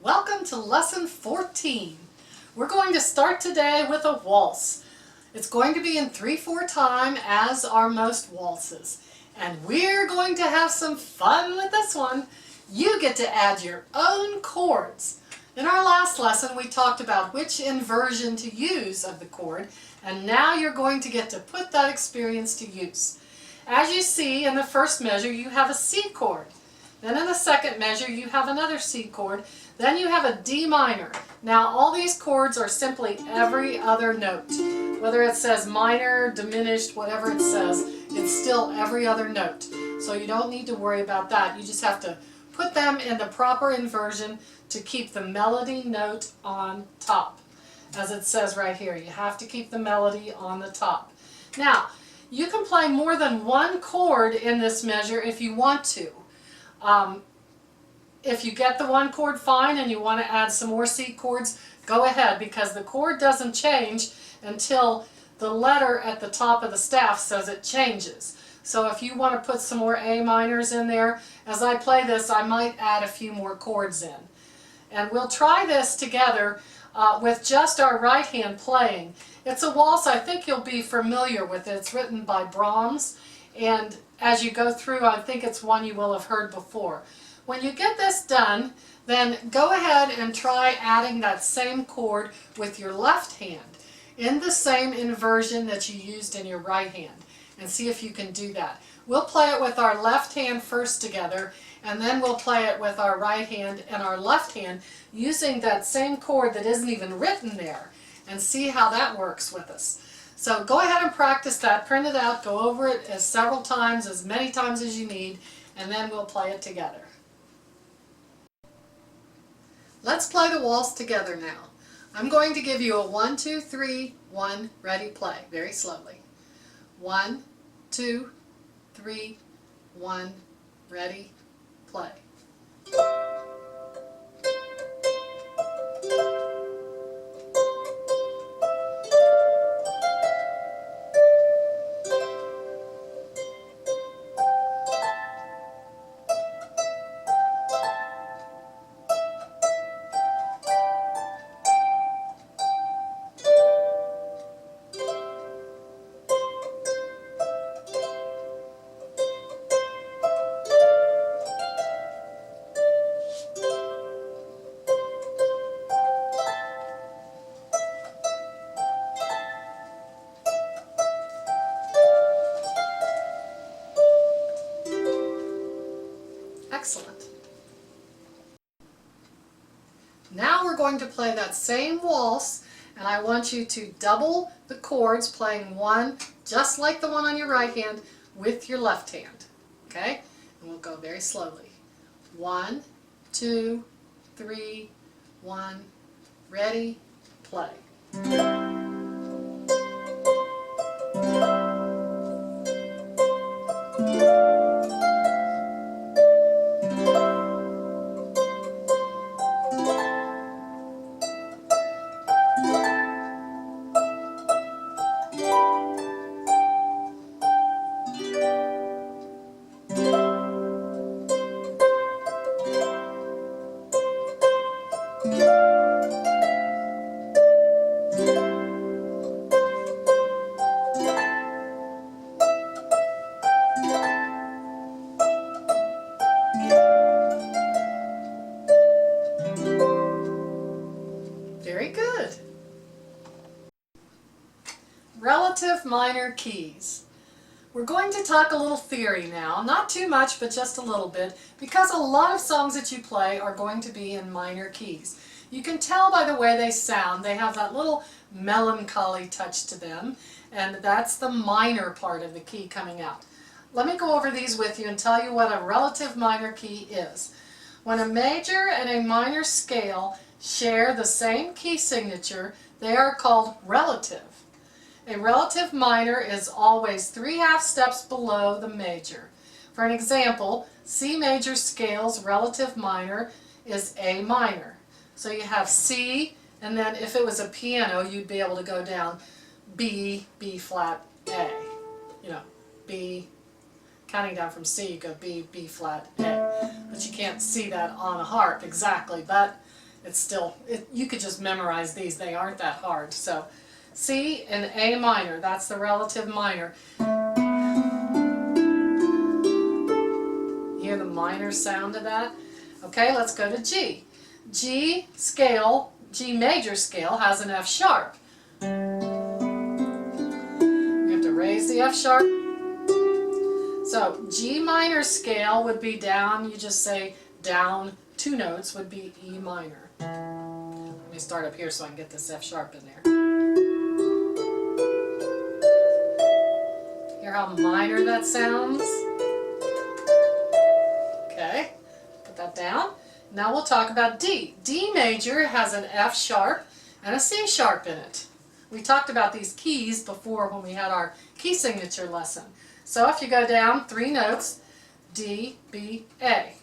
Welcome to lesson 14. We're going to start today with a waltz. It's going to be in 3/4 time, as are most waltzes. And we're going to have some fun with this one. You get to add your own chords. In our last lesson we talked about which inversion to use of the chord, and now you're going to get to put that experience to use. As you see, in the first measure you have a C chord. Then in the second measure you have another C chord. Then you have a D minor. Now all these chords are simply every other note. Whether it says minor, diminished, whatever it says, it's still every other note. So you don't need to worry about that. You just have to put them in the proper inversion to keep the melody note on top. As it says right here, you have to keep the melody on the top. Now, you can play more than one chord in this measure if you want to. If you get the one chord, fine, and you want to add some more C chords, go ahead, because the chord doesn't change until the letter at the top of the staff says it changes. So if you want to put some more A minors in there, as I play this, I might add a few more chords in. And we'll try this together with just our right hand playing. It's a waltz I think you'll be familiar with. It's written by Brahms, and as you go through, I think it's one you will have heard before. When you get this done, then go ahead and try adding that same chord with your left hand in the same inversion that you used in your right hand, and see if you can do that. We'll play it with our left hand first together, and then we'll play it with our right hand and our left hand using that same chord that isn't even written there, and see how that works with us. So go ahead and practice that, print it out, go over it several times, as many times as you need, and then we'll play it together. Let's play the waltz together now. I'm going to give you a 1, 2, 3, 1, ready, play, very slowly. 1, 2, 3, 1, ready, play. Excellent. Now we're going to play that same waltz, and I want you to double the chords, playing one just like the one on your right hand with your left hand. Okay? And we'll go very slowly. 1, 2, 3, 1, ready, play. Very good. Relative minor keys. We're going to talk a little theory now, not too much, but just a little bit, because a lot of songs that you play are going to be in minor keys. You can tell by the way they sound. They have that little melancholy touch to them, and that's the minor part of the key coming out. Let me go over these with you and tell you what a relative minor key is. When a major and a minor scale share the same key signature, they are called relative. A relative minor is always 3/2 steps below the major. For an example, C major scale's relative minor is A minor. So you have C, and then if it was a piano, you'd be able to go down B, B flat, A. You know, B, counting down from C, you go B, B flat, A. But you can't see that on a harp exactly, but it's still, you could just memorize these, they aren't that hard. So C and A minor, that's the relative minor. You hear the minor sound of that? Okay, let's go to G. G scale, G major scale has an F sharp. We have to raise the F sharp. So G minor scale would be down, you just say down 2 notes would be E minor. Let me start up here so I can get this F sharp in there. Hear how minor that sounds? Okay, put that down. Now we'll talk about D. D major has an F sharp and a C sharp in it. We talked about these keys before when we had our key signature lesson. So if you go down 3 notes, D, B, A.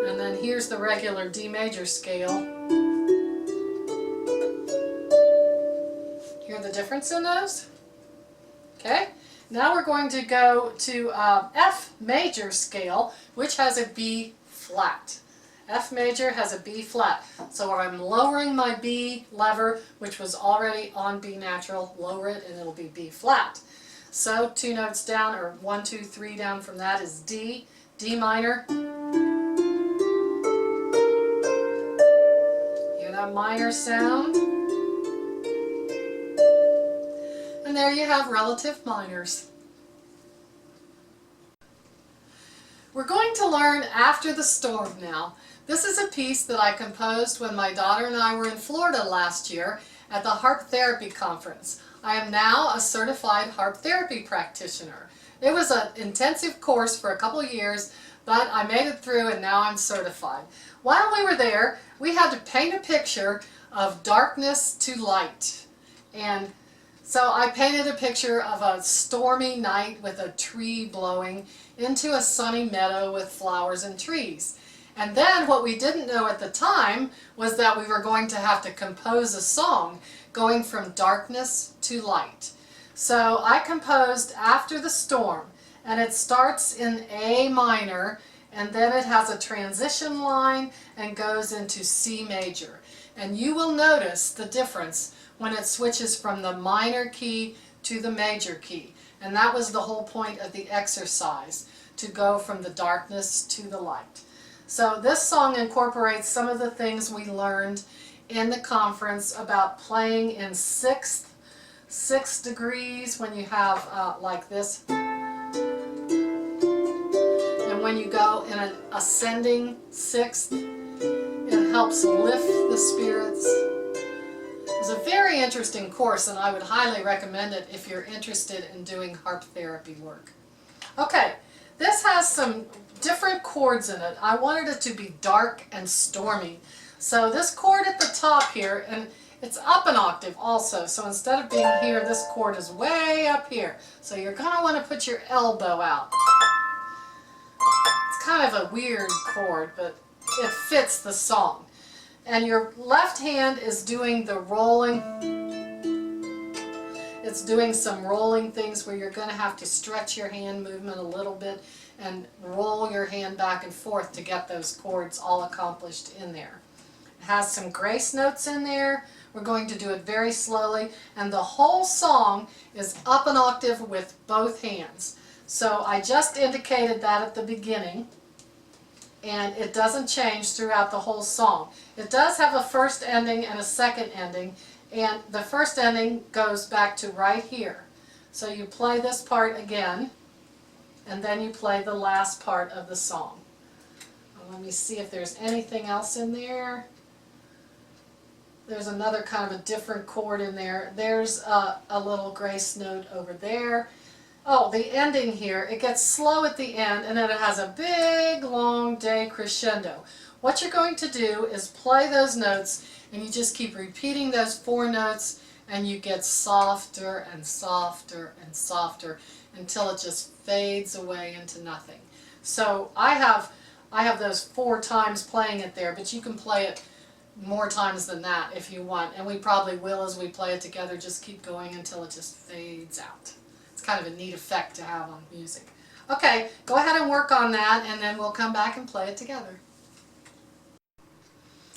And then here's the regular D major scale. Hear the difference in those? Okay, now we're going to go to F major scale, which has a B flat. F major has a B flat. So I'm lowering my B lever, which was already on B natural, lower it and it'll be B flat. So 2 notes down, or 1, 2, 3 down from that is D, D minor. Hear that minor sound? And there you have relative minors. We're going to learn After the Storm now. This is a piece that I composed when my daughter and I were in Florida last year at the Harp Therapy Conference. I am now a certified harp therapy practitioner. It was an intensive course for a couple of years, but I made it through and now I'm certified. While we were there, we had to paint a picture of darkness to light. And so I painted a picture of a stormy night with a tree blowing into a sunny meadow with flowers and trees. And then what we didn't know at the time was that we were going to have to compose a song going from darkness to light. So I composed After the Storm, and it starts in A minor, and then it has a transition line and goes into C major. And you will notice the difference when it switches from the minor key to the major key. And that was the whole point of the exercise, to go from the darkness to the light. So this song incorporates some of the things we learned in the conference about playing in six degrees when you have like this. And when you go in an ascending sixth, it helps lift the spirits. It was a very interesting course, and I would highly recommend it if you're interested in doing harp therapy work. Okay, this has some different chords in it. I wanted it to be dark and stormy. So this chord at the top here, and it's up an octave also, so instead of being here, this chord is way up here. So you're going to want to put your elbow out. It's kind of a weird chord, but it fits the song. And your left hand is doing the rolling. It's doing some rolling things where you're going to have to stretch your hand movement a little bit and roll your hand back and forth to get those chords all accomplished in there. It has some grace notes in there. We're going to do it very slowly, and the whole song is up an octave with both hands. So I just indicated that at the beginning, and it doesn't change throughout the whole song. It does have a first ending and a second ending, and the first ending goes back to right here. So you play this part again, and then you play the last part of the song. Let me see if there's anything else in there. There's another kind of a different chord in there. There's a little grace note over there. Oh, the ending here, it gets slow at the end, and then it has a big, long day crescendo. What you're going to do is play those notes, and you just keep repeating those 4 notes, and you get softer and softer and softer until it just fades away into nothing. So I have those 4 times playing it there, but you can play it more times than that if you want, and we probably will as we play it together. Just keep going until it just fades out. It's kind of a neat effect to have on music. Okay, go ahead and work on that, and then we'll come back and play it together.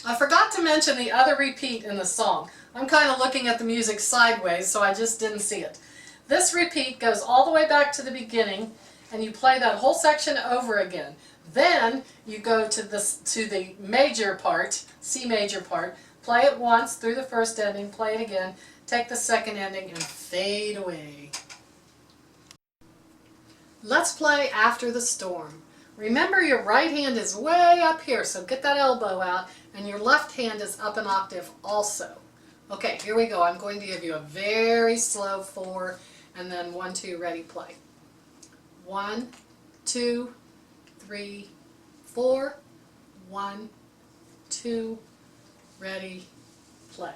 I forgot to mention the other repeat in the song. I'm kind of looking at the music sideways, so I just didn't see it. This repeat goes all the way back to the beginning, and you play that whole section over again. Then you go to the major part, C major part, play it once through the first ending, play it again, take the second ending, and fade away. Let's play After the Storm. Remember, your right hand is way up here, so get that elbow out, and your left hand is up an octave also. Okay, here we go. I'm going to give you a very slow 4, and then 1, 2, ready, play. 1, 2, 3, 4. 1, 2, ready, play.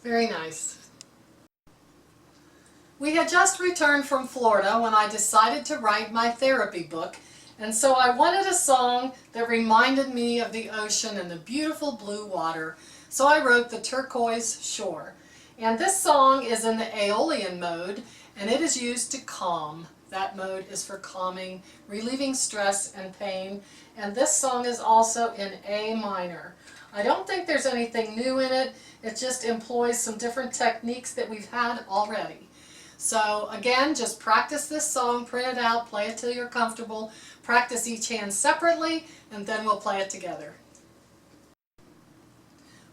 Very nice. We had just returned from Florida when I decided to write my therapy book, and so I wanted a song that reminded me of the ocean and the beautiful blue water, so I wrote the Turquoise Shore. And this song is in the Aeolian mode, and it is used to calm. That mode is for calming, relieving stress and pain, and this song is also in A minor. I don't think there's anything new in it. It just employs some different techniques that we've had already. So again, just practice this song, print it out, play it till you're comfortable, practice each hand separately, and then we'll play it together.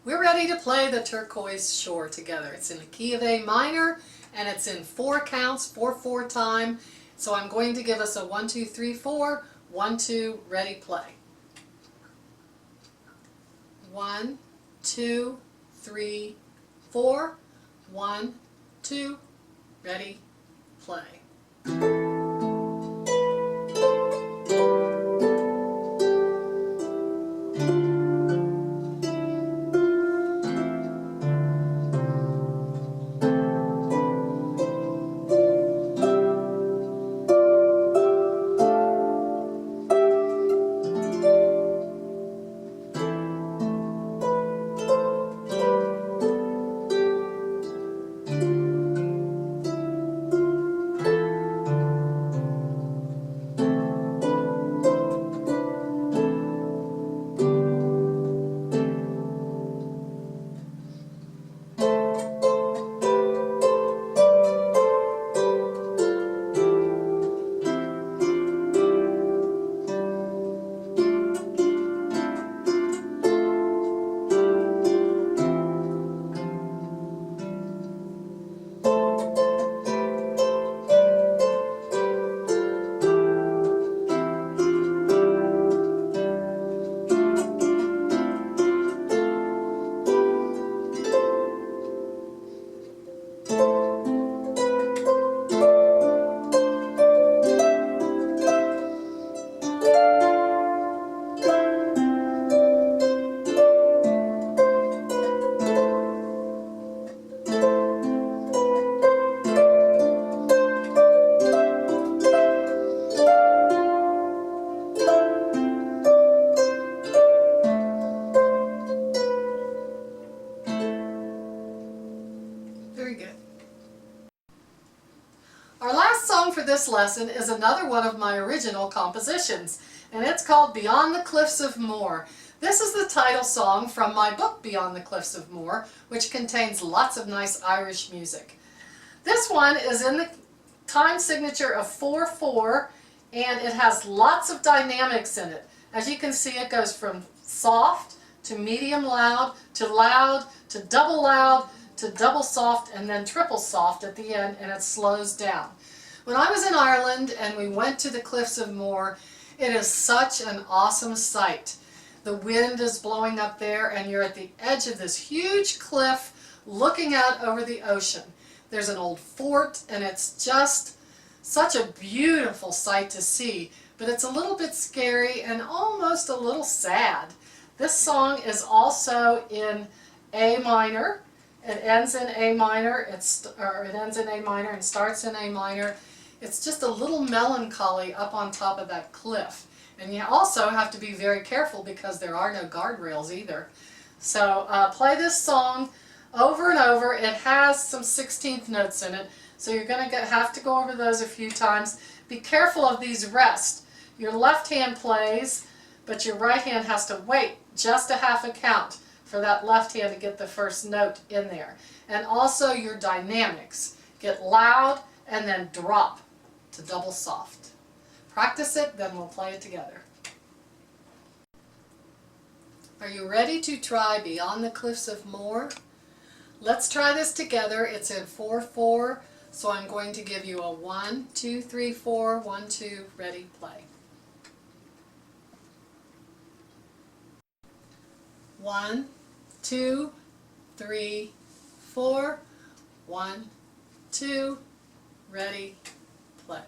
We're ready to play the Turquoise Shore together. It's in the key of A minor, and it's in 4 counts, 4/4 time. So I'm going to give us a 1, 2, 3, 4, 1, 2, ready, play. 1, 2, 3, 4, 1, 2, ready, play. song for this lesson is another one of my original compositions, and it's called Beyond the Cliffs of Moher. This is the title song from my book Beyond the Cliffs of Moher, which contains lots of nice Irish music. This one is in the time signature of 4/4, and it has lots of dynamics in it. As you can see, it goes from soft to medium loud to double loud to double soft and then triple soft at the end, and it slows down. When I was in Ireland and we went to the Cliffs of Moher, it is such an awesome sight. The wind is blowing up there and you're at the edge of this huge cliff looking out over the ocean. There's an old fort and it's just such a beautiful sight to see, but it's a little bit scary and almost a little sad. This song is also in A minor. It ends in A minor, it ends in A minor and starts in A minor. It's just a little melancholy up on top of that cliff. And you also have to be very careful because there are no guardrails either. So play this song over and over. It has some 16th notes in it, so you're going to have to go over those a few times. Be careful of these rests. Your left hand plays, but your right hand has to wait just a half a count for that left hand to get the first note in there. And also your dynamics. Get loud and then drop to double soft. Practice it, then we'll play it together. Are you ready to try Beyond the Cliffs of Moher? Let's try this together. It's in 4/4, so I'm going to give you a 1, 2, 3, 4, 1, 2, ready, play. 1, 2, 3, 4, 1, 2, ready, play.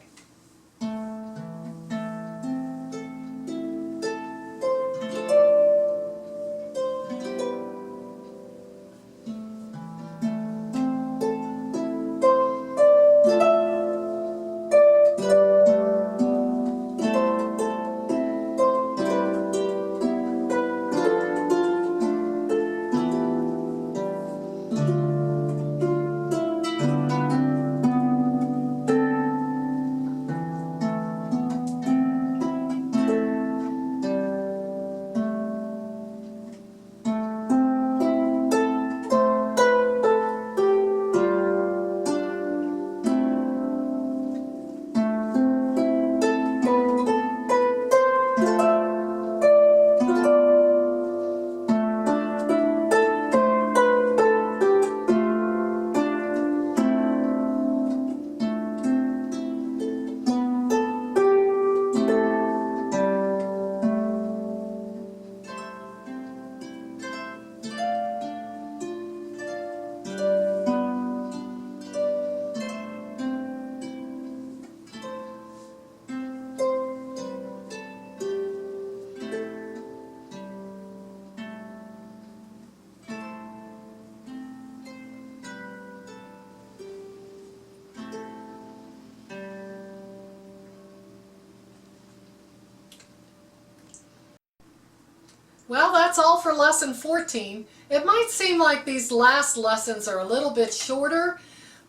Well, that's all for lesson 14. It might seem like these last lessons are a little bit shorter,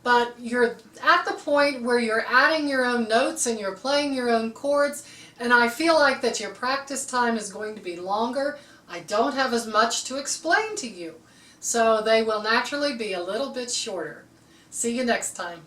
but you're at the point where you're adding your own notes and you're playing your own chords, and I feel like that your practice time is going to be longer. I don't have as much to explain to you, so they will naturally be a little bit shorter. See you next time.